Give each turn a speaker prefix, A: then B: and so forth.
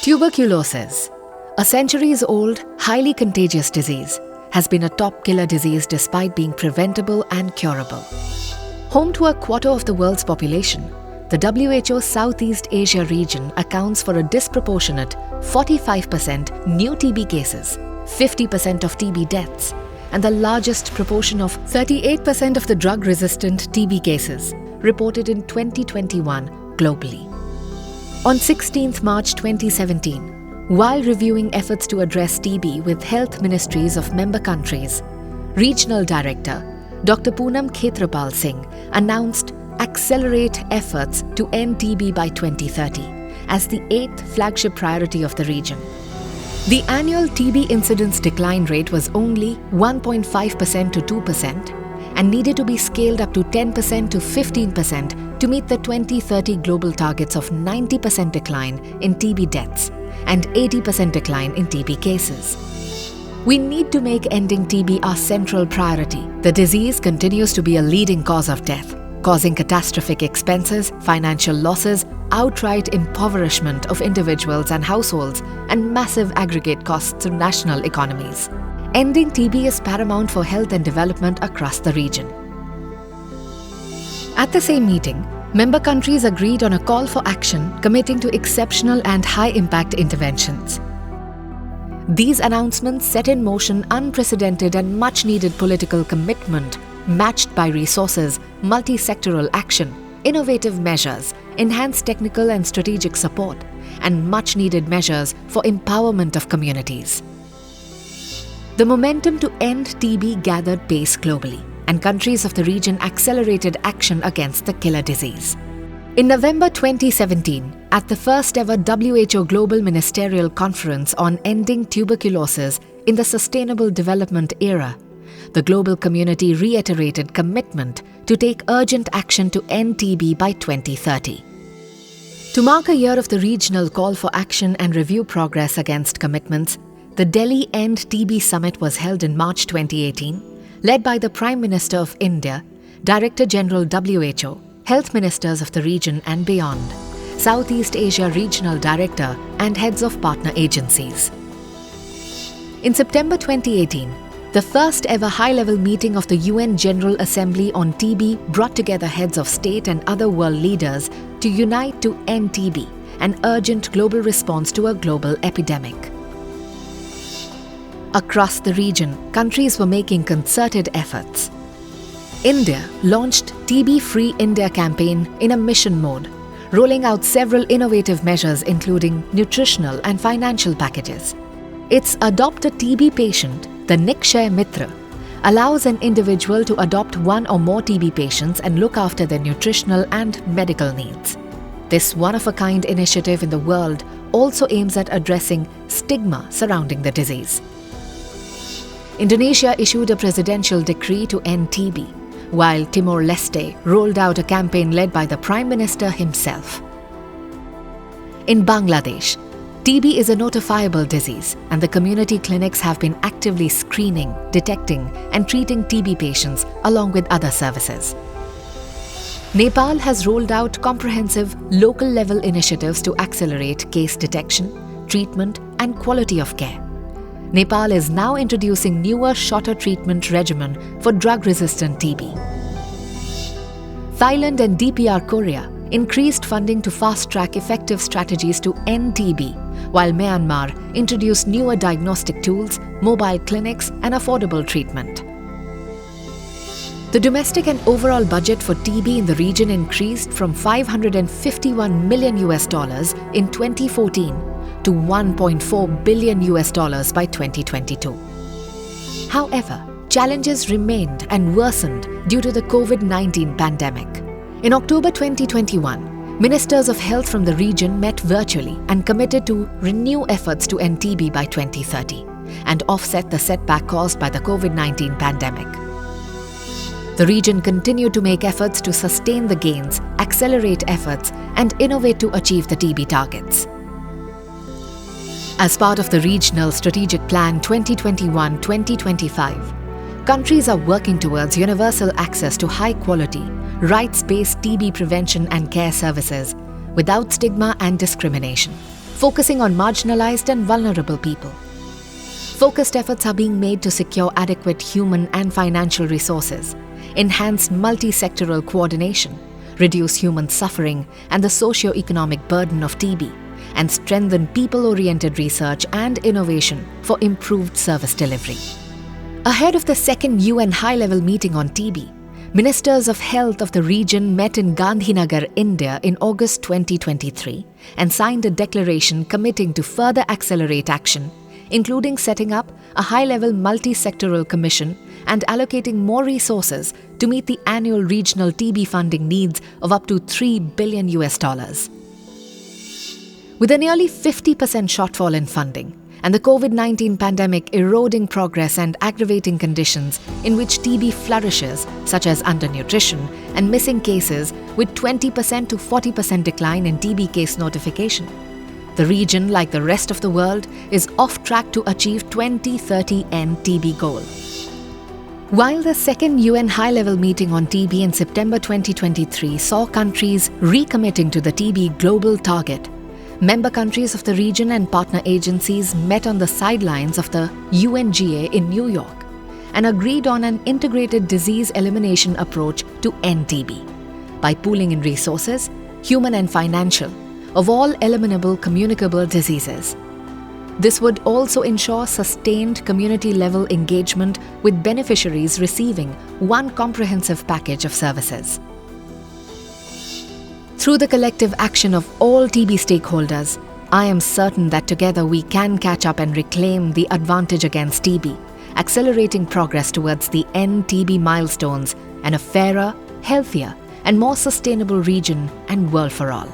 A: Tuberculosis, a centuries-old, highly contagious disease, has been a top killer disease despite being preventable and curable. Home to a quarter of the world's population, the WHO Southeast Asia region accounts for a disproportionate 45% new TB cases, 50% of TB deaths, and the largest proportion of 38% of the drug-resistant TB cases reported in 2021 globally. On 16th March 2017, while reviewing efforts to address TB with health ministries of member countries, Regional Director Dr. Poonam Khetrapal Singh announced accelerate efforts to end TB by 2030 as the 8th flagship priority of the region. The annual TB incidence decline rate was only 1.5% to 2% and needed to be scaled up to 10% to 15% to meet the 2030 global targets of 90% decline in TB deaths and 80% decline in TB cases. We need to make ending TB our central priority. The disease continues to be a leading cause of death, causing catastrophic expenses, financial losses, outright impoverishment of individuals and households, and massive aggregate costs to national economies. Ending TB is paramount for health and development across the region. At the same meeting, member countries agreed on a call for action committing to exceptional and high-impact interventions. These announcements set in motion unprecedented and much-needed political commitment, matched by resources, multi-sectoral action, innovative measures, enhanced technical and strategic support, and much-needed measures for empowerment of communities. The momentum to end TB gathered pace globally, and countries of the region accelerated action against the killer disease. In November 2017, at the first ever WHO Global Ministerial Conference on Ending Tuberculosis in the Sustainable Development Era, the global community reiterated commitment to take urgent action to end TB by 2030. To mark a year of the regional call for action and review progress against commitments, the Delhi End TB Summit was held in March 2018, led by the Prime Minister of India, Director General WHO, health ministers of the region and beyond, Southeast Asia Regional Director, and heads of partner agencies. In September 2018, the first ever high-level meeting of the UN General Assembly on TB brought together heads of state and other world leaders to unite to end TB, an urgent global response to a global epidemic. Across the region, countries were making concerted efforts. India launched TB Free India campaign in a mission mode, rolling out several innovative measures including nutritional and financial packages. Its Adopt a TB Patient, the Nikshay Mitra, allows an individual to adopt one or more TB patients and look after their nutritional and medical needs. This one-of-a-kind initiative in the world also aims at addressing stigma surrounding the disease. Indonesia issued a presidential decree to end TB, while Timor-Leste rolled out a campaign led by the Prime Minister himself. In Bangladesh, TB is a notifiable disease, and the community clinics have been actively screening, detecting, and treating TB patients along with other services. Nepal has rolled out comprehensive local-level initiatives to accelerate case detection, treatment, and quality of care. Nepal is now introducing newer, shorter treatment regimen for drug-resistant TB. Thailand and DPR Korea increased funding to fast-track effective strategies to end TB, while Myanmar introduced newer diagnostic tools, mobile clinics, and affordable treatment. The domestic and overall budget for TB in the region increased from $551 million in 2014 to $1.4 billion by 2022. However, challenges remained and worsened due to the COVID-19 pandemic. In October 2021, ministers of health from the region met virtually and committed to renew efforts to end TB by 2030 and offset the setback caused by the COVID-19 pandemic. The region continued to make efforts to sustain the gains, accelerate efforts, and innovate to achieve the TB targets. As part of the Regional Strategic Plan 2021-2025, countries are working towards universal access to high-quality, rights-based TB prevention and care services without stigma and discrimination. focusing on marginalized and vulnerable people. Focused efforts are being made to secure adequate human and financial resources, enhance multi-sectoral coordination, reduce human suffering and the socio-economic burden of TB, and strengthen people-oriented research and innovation for improved service delivery. Ahead of the second UN high-level meeting on TB, Ministers of Health of the region met in Gandhinagar, India in August 2023 and signed a declaration committing to further accelerate action, including setting up a high-level multi-sectoral commission and allocating more resources to meet the annual regional TB funding needs of up to $3 billion. With a nearly 50% shortfall in funding, and the COVID-19 pandemic eroding progress and aggravating conditions in which TB flourishes, such as undernutrition and missing cases with 20% to 40% decline in TB case notification, the region, like the rest of the world, is off track to achieve 2030 end TB goal. While the second UN high-level meeting on TB in September 2023 saw countries recommitting to the TB global target, member countries of the region and partner agencies met on the sidelines of the UNGA in New York and agreed on an integrated disease elimination approach to end TB by pooling in resources, human and financial, of all eliminable communicable diseases. This would also ensure sustained community-level engagement with beneficiaries receiving one comprehensive package of services. Through the collective action of all TB stakeholders, I am certain that together we can catch up and reclaim the advantage against TB, accelerating progress towards the end TB milestones and a fairer, healthier, and more sustainable region and world for all.